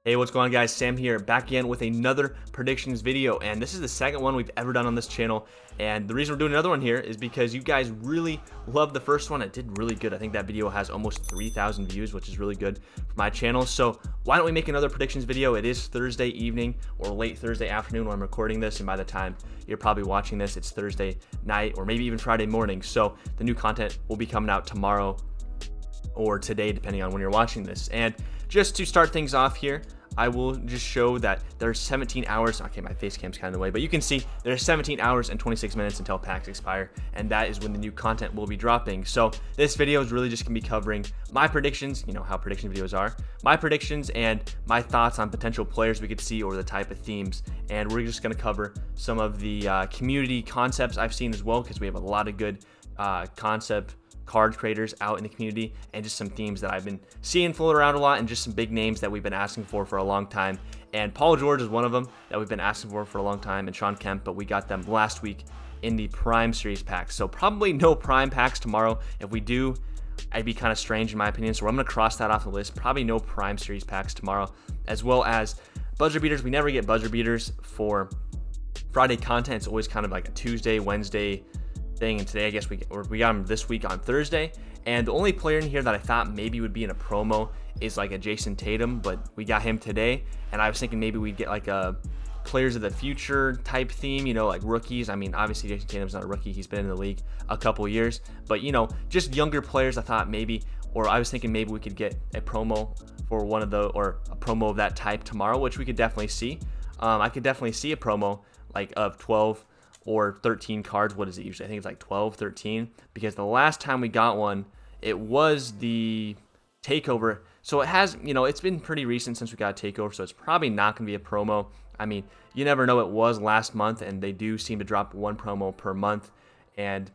Hey, what's going on, guys? Sam here, back again with another predictions video, and this is the second one we've ever done on this channel. And the reason we're doing another one here is because you guys really loved the first one. It did really good. I think that video has almost 3,000 views, which is really good for my channel. So why don't we make another predictions video? It is Thursday evening or late Thursday afternoon when I'm recording this, and by the time you're probably watching this, it's Thursday night or maybe even Friday morning. So the new content will be coming out tomorrow or today, depending on when you're watching this. And just to start things off here, I will just show that there's 17 hours. Okay, my face cam's kind of in the way, but you can see there's 17 hours and 26 minutes until packs expire, and that is when the new content will be dropping. So this video is really just gonna be covering my predictions, you know how prediction videos are, my predictions and my thoughts on potential players we could see or the type of themes. And we're just gonna cover some of the community concepts I've seen as well, because we have a lot of good concept card creators out in the community, and just some themes that I've been seeing float around a lot, and just some big names that we've been asking for a long time. And Paul George is one of them that we've been asking for a long time, and Sean Kemp, but we got them last week in the Prime Series packs. So probably no Prime packs tomorrow. If we do, I'd be kind of strange in my opinion, so I'm going to cross that off the list. Probably no Prime Series packs tomorrow, as well as buzzer beaters. We never get buzzer beaters for Friday content. It's always kind of like a Tuesday, Wednesday thing, and today I guess we got him this week on Thursday. And the only player in here that I thought maybe would be in a promo is like a Jason Tatum, but we got him today, and I was thinking maybe we'd get like a players of the future type theme, you know, like rookies. I mean, obviously Jason Tatum's not a rookie, he's been in the league a couple years, but you know, just younger players. I thought maybe, or I was thinking maybe we could get a promo for one of the, or a promo of that type tomorrow, which we could definitely see. I could definitely see a promo like of 12 or 13 cards. What is it usually? I think it's like 12, 13, because the last time we got one, it was the takeover. So it has, you know, it's been pretty recent since we got a takeover, so it's probably not going to be a promo. I mean, you never know. It was last month, and they do seem to drop one promo per month, and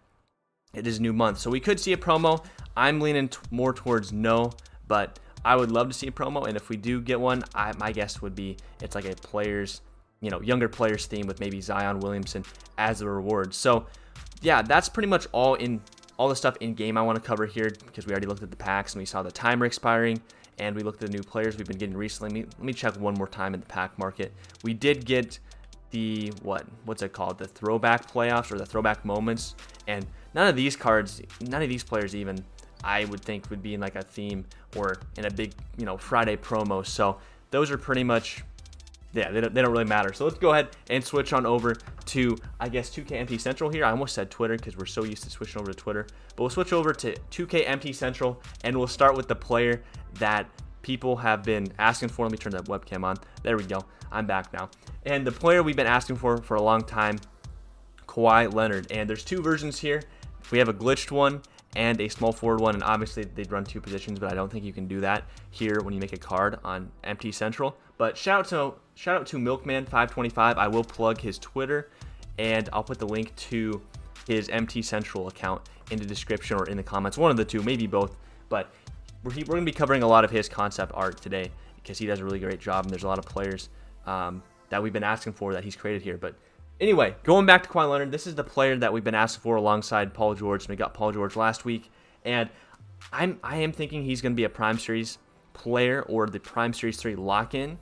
it is a new month, so we could see a promo. I'm leaning more towards no, but I would love to see a promo, and if we do get one, my guess would be it's like a players, you know, younger players theme with maybe Zion Williamson as the reward. So yeah, that's pretty much all the stuff in game I want to cover here, because we already looked at the packs and we saw the timer expiring, and we looked at the new players we've been getting recently. Let me check one more time in the pack market. We did get the what's it called, the throwback playoffs or the throwback moments, and none of these cards, none of these players even I would think would be in like a theme or in a big, you know, Friday promo. So those are pretty much, yeah, they don't really matter. So let's go ahead and switch on over to, I guess, 2K20 Central here. I almost said Twitter because we're so used to switching over to Twitter. But we'll switch over to 2K20 Central, and we'll start with the player that people have been asking for. Let me turn that webcam on. There we go. I'm back now. And the player we've been asking for a long time, Kawhi Leonard. And there's two versions here. We have a glitched one and a small forward one, and obviously they'd run two positions, but I don't think you can do that here when you make a card on MT Central. But shout out to Milkman525. I will plug his Twitter, and I'll put the link to his MT Central account in the description or in the comments, one of the two, maybe both. But we're going to be covering a lot of his concept art today, because he does a really great job, and there's a lot of players that we've been asking for that he's created here. But anyway, going back to Kawhi Leonard, this is the player that we've been asking for alongside Paul George, and we got Paul George last week, and I am thinking he's going to be a Prime Series player or the Prime Series 3 lock-in.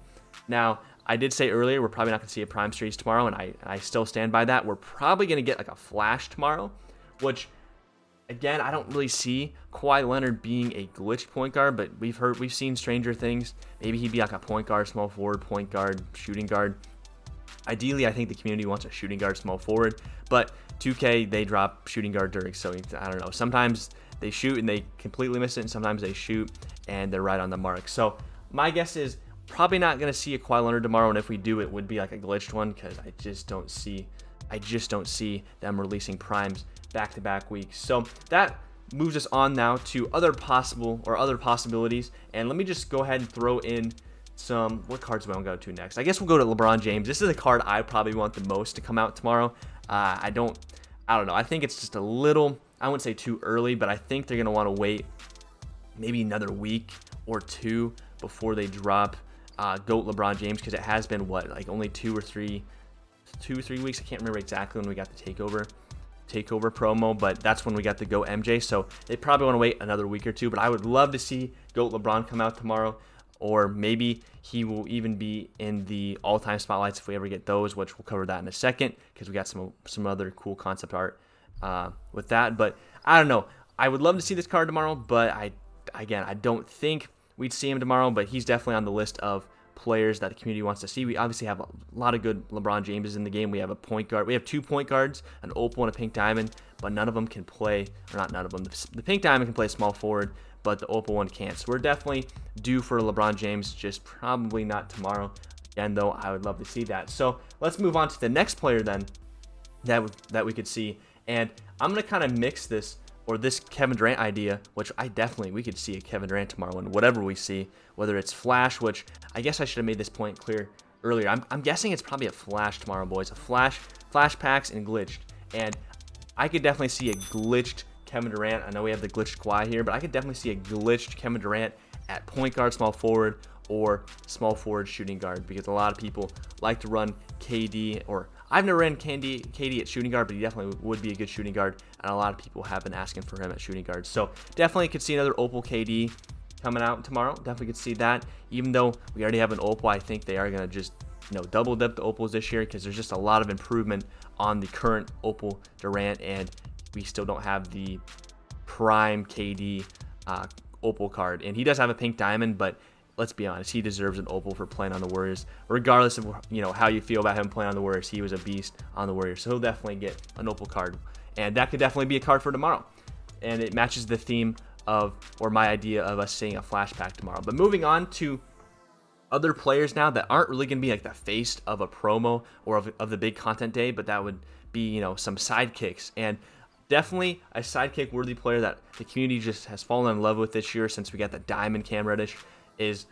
Now, I did say earlier we're probably not going to see a Prime Series tomorrow, and I still stand by that. We're probably going to get like a Flash tomorrow, which, again, I don't really see Kawhi Leonard being a glitched point guard, but we've seen stranger things. Maybe he'd be like a point guard, small forward, point guard, shooting guard. Ideally, I think the community wants a shooting guard, small forward, but 2K, they drop shooting guard Dirk, so I don't know. Sometimes they shoot and they completely miss it, and sometimes they shoot and they're right on the mark. So my guess is probably not going to see a Kawhi Leonard tomorrow, and if we do, it would be like a glitched one, because I just don't see them releasing primes back-to-back weeks. So that moves us on now to other possibilities, and let me just go ahead and throw in some, what cards do I want to go to next? I guess we'll go to LeBron James. This is a card I probably want the most to come out tomorrow. I don't know. I think it's just a little, I wouldn't say too early, but I think they're going to want to wait maybe another week or two before they drop GOAT LeBron James, because it has been like only 2 or 3 weeks. I can't remember exactly when we got the takeover promo, but that's when we got the GOAT MJ. So they probably want to wait another week or two, but I would love to see GOAT LeBron come out tomorrow, or maybe He will even be in the all-time spotlights if we ever get those, which we'll cover that in a second because we got some other cool concept art with that. But I don't know. I would love to see this card tomorrow, but I don't think we'd see him tomorrow. But he's definitely on the list of players that the community wants to see. We obviously have a lot of good LeBron Jameses in the game. We have a point guard. We have 2 point guards, an opal and a pink diamond, but none of them can play, or not none of them. The pink diamond can play small forward, but the opal one can't. So we're definitely due for LeBron James, just probably not tomorrow. Again, though, I would love to see that. So let's move on to the next player then that we could see. And I'm going to kind of mix this, or this Kevin Durant idea, which we could see a Kevin Durant tomorrow in whatever we see, whether it's Flash, which I guess I should have made this point clear earlier. I'm guessing it's probably a Flash tomorrow, boys. A Flash packs, and glitched. And I could definitely see a glitched Kevin Durant. I know we have the glitched Kawhi here, but I could definitely see a glitched Kevin Durant at point guard, small forward, or small forward shooting guard, because a lot of people like to run KD, or I've never ran KD at shooting guard, but he definitely would be a good shooting guard, and a lot of people have been asking for him at shooting guard. So definitely could see another opal KD coming out tomorrow. Definitely could see that. Even though we already have an opal, I think they are going to just double dip the opals this year, because there's just a lot of improvement on the current opal Durant, and we still don't have the prime KD opal card. And he does have a pink diamond, but let's be honest, he deserves an opal for playing on the Warriors. Regardless of how you feel about him playing on the Warriors, he was a beast on the Warriors, so he'll definitely get an opal card, and that could definitely be a card for tomorrow. And it matches the theme of, or my idea of, us seeing a Flash pack tomorrow. But moving on to other players now that aren't really going to be like the face of a promo or of the big content day, but that would be some sidekicks. And definitely a sidekick worthy player that the community just has fallen in love with this year since we got the Diamond Cam Reddish is,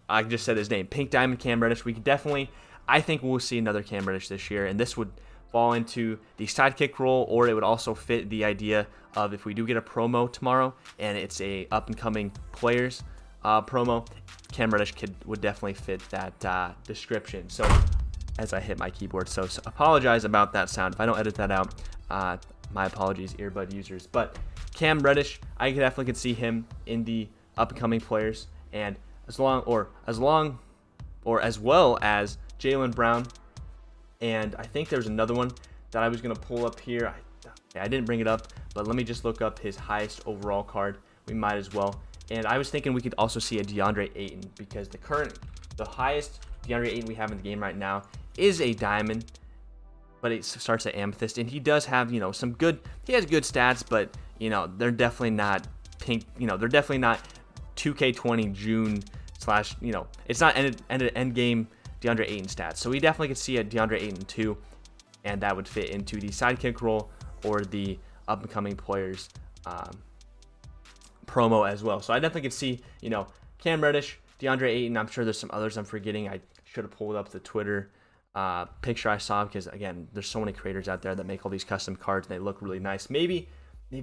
I just said his name, Pink Diamond Cam Reddish. We could definitely, I think we'll see another Cam Reddish this year, and this would fall into the sidekick role, or it would also fit the idea of if we do get a promo tomorrow and it's a up and coming players promo, Cam Reddish would definitely fit that description. So as I hit my keyboard, so apologize about that sound if I don't edit that out. My apologies, earbud users. But Cam Reddish, I definitely could see him in the up and coming players, and as well as Jaylen Brown. And I think there's another one that I was going to pull up here. I didn't bring it up, but let me just look up his highest overall card. We might as well. And I was thinking we could also see a Deandre Ayton, because the highest Deandre Ayton we have in the game right now is a diamond, but it starts at amethyst, and he does have he has good stats, but they're definitely not pink. They're definitely not 2K20 June / it's not end game DeAndre Ayton stats. So we definitely could see a DeAndre Ayton 2, and that would fit into the sidekick role or the up and coming players promo as well. So I definitely could see Cam Reddish, DeAndre Ayton. I'm sure there's some others I'm forgetting. I should have pulled up the Twitter picture I saw, because again, there's so many creators out there that make all these custom cards and they look really nice. Maybe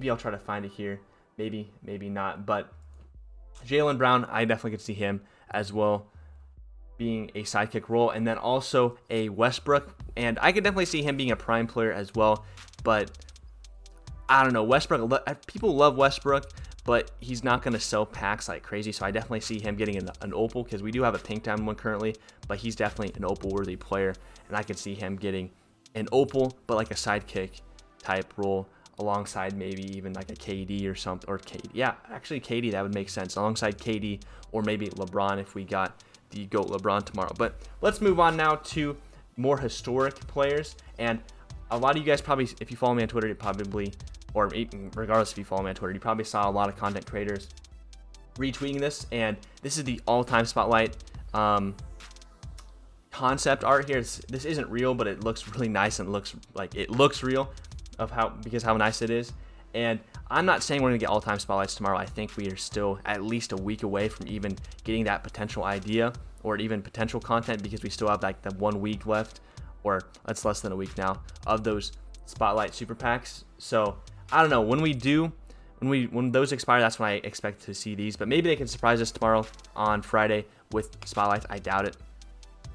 I'll try to find it here. Maybe not. But Jaylen Brown, I definitely could see him as well being a sidekick role, and then also a Westbrook, and I could definitely see him being a prime player as well. But I don't know, Westbrook, people love Westbrook, but he's not going to sell packs like crazy, so I definitely see him getting an opal, because we do have a pink diamond one currently, but he's definitely an opal worthy player, and I could see him getting an opal, but like a sidekick type role alongside maybe even like a KD or something, or KD. Yeah, actually KD, that would make sense, alongside KD, or maybe LeBron if we got the GOAT LeBron tomorrow. But let's move on now to more historic players. And a lot of you guys probably, if you follow me on Twitter, you probably, or regardless if you follow me on Twitter, you probably saw a lot of content creators retweeting this. And this is the all-time spotlight concept art here. This isn't real, but it looks really nice, and it looks real because how nice it is. And I'm not saying we're going to get all-time spotlights tomorrow. I think we are still at least a week away from even getting that potential idea or even potential content, because we still have like the 1 week left, or that's less than a week now, of those spotlight super packs. So I don't know, when those expire, that's when I expect to see these. But maybe they can surprise us tomorrow on Friday with spotlights. I doubt it,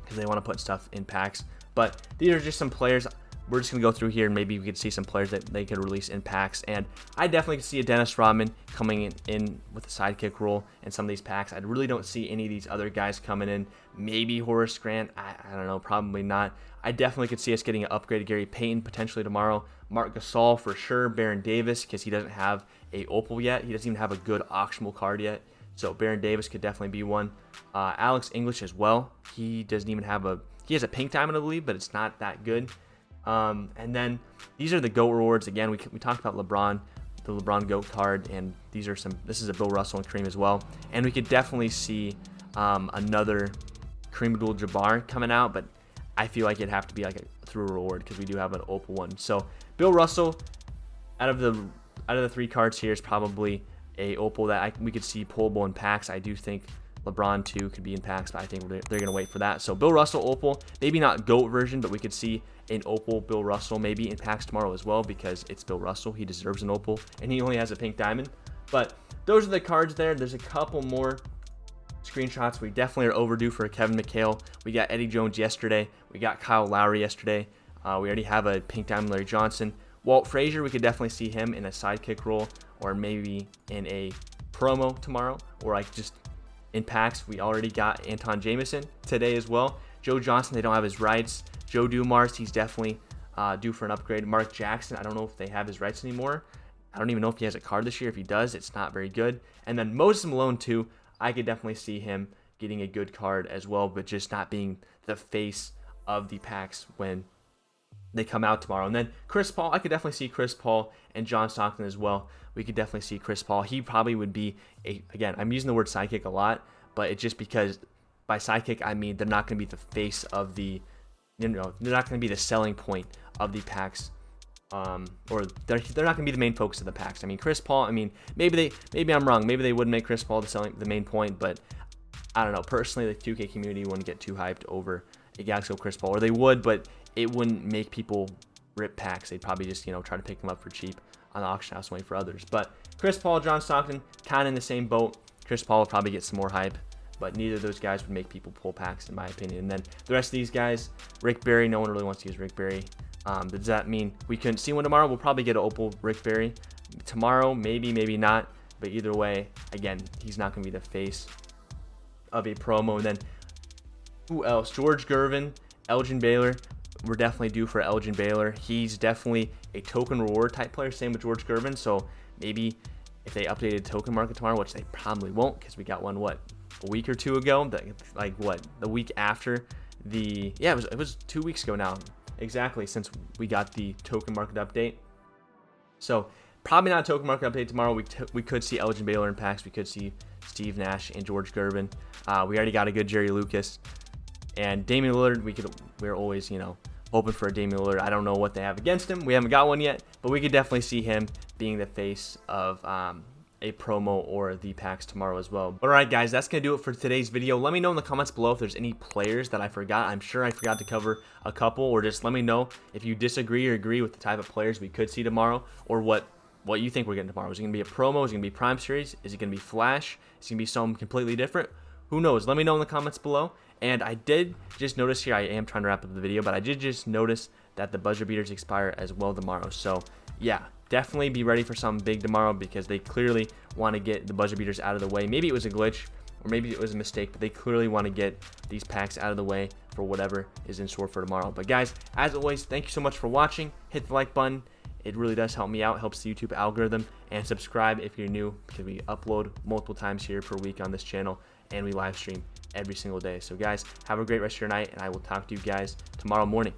because they want to put stuff in packs. But these are just some players we're just going to go through here and maybe we could see some players that they could release in packs. And I definitely could see a Dennis Rodman coming in with a sidekick role in some of these packs. I really don't see any of these other guys coming in. Maybe Horace Grant. I don't know. Probably not. I definitely could see us getting an upgraded Gary Payton potentially tomorrow. Mark Gasol for sure. Baron Davis, because he doesn't have a opal yet. He doesn't even have a good auctionable card yet. So Baron Davis could definitely be one. Alex English as well. He doesn't even have a... He has a pink diamond, I believe, but it's not that good. And then these are the GOAT rewards. Again, we talked about LeBron, the LeBron GOAT card, and these are some. This is a Bill Russell and Kareem as well. And we could definitely see another Kareem Abdul-Jabbar coming out, but I feel like it'd have to be like through a reward because we do have an opal one. So Bill Russell, out of the 3 cards here, is probably a opal that we could see pullable in packs. I do think LeBron too could be in packs, but I think they're going to wait for that. So Bill Russell opal, maybe not GOAT version, but we could see an opal Bill Russell maybe in packs tomorrow as well, because it's Bill Russell. He deserves an opal, and he only has a pink diamond. But those are the cards there. There's a couple more screenshots. We definitely are overdue for a Kevin McHale. We got Eddie Jones yesterday. We got Kyle Lowry yesterday. We already have a pink diamond Larry Johnson. Walt Frazier, we could definitely see him in a sidekick role, or maybe in a promo tomorrow, or like just in packs. We already got Anton Jameson today as well. Joe Johnson, they don't have his rights. Joe Dumars, he's definitely due for an upgrade. Mark Jackson, I don't know if they have his rights anymore. I don't even know if he has a card this year. If he does, it's not very good. And then Moses Malone too, I could definitely see him getting a good card as well, but just not being the face of the packs when they come out tomorrow. And then Chris Paul, I could definitely see Chris Paul and John Stockton as well. We could definitely see Chris Paul. He probably would be again, I'm using the word sidekick a lot, but it's just because by sidekick I mean they're not going to be the face of the, they're not going to be the selling point of the packs, or they're not going to be the main focus of the packs. I mean, Chris Paul, I mean, maybe I'm wrong. Maybe they would make Chris Paul the main point, but I don't know. Personally, the 2K community wouldn't get too hyped over a Galaxy Chris Paul, or they would, but it wouldn't make people rip packs. They'd probably just, try to pick them up for cheap on the auction house, waiting for others. But Chris Paul, John Stockton, kind of in the same boat. Chris Paul will probably get some more hype, but neither of those guys would make people pull packs, in my opinion. And then the rest of these guys, Rick Barry, no one really wants to use Rick Barry. Does that mean we couldn't see one tomorrow? We'll probably get an opal Rick Barry tomorrow, maybe not. But either way, again, he's not going to be the face of a promo. And then who else? George Gervin, Elgin Baylor. We're definitely due for Elgin Baylor. He's definitely a token reward type player. Same with George Gervin. So maybe if they updated token market tomorrow, which they probably won't, because we got one a week or two ago, the week after the, it was 2 weeks ago now, exactly, since we got the token market update. So probably not a token market update tomorrow. We could see Elgin Baylor in packs. We could see Steve Nash and George Gervin. We already got a good Jerry Lucas and Damian Lillard. We're always open for a Damian Lillard. I don't know what they have against him. We haven't got one yet, but we could definitely see him being the face of a promo or the packs tomorrow as well. But all right, guys, that's going to do it for today's video. Let me know in the comments below if there's any players that I forgot. I'm sure I forgot to cover a couple, or just let me know if you disagree or agree with the type of players we could see tomorrow, or what you think we're getting tomorrow. Is it going to be a promo? Is it going to be Prime Series? Is it going to be Flash? Is it going to be something completely different? Who knows? Let me know in the comments below. And I did just notice here, I am trying to wrap up the video, but I did just notice that the buzzer beaters expire as well tomorrow. So yeah, definitely be ready for something big tomorrow, because they clearly want to get the buzzer beaters out of the way. Maybe it was a glitch, or maybe it was a mistake, but they clearly want to get these packs out of the way for whatever is in store for tomorrow. But guys, as always, thank you so much for watching. Hit the like button. It really does help me out, helps the YouTube algorithm, and subscribe if you're new, because we upload multiple times here per week on this channel, and we live stream every single day. So guys, have a great rest of your night, and I will talk to you guys tomorrow morning.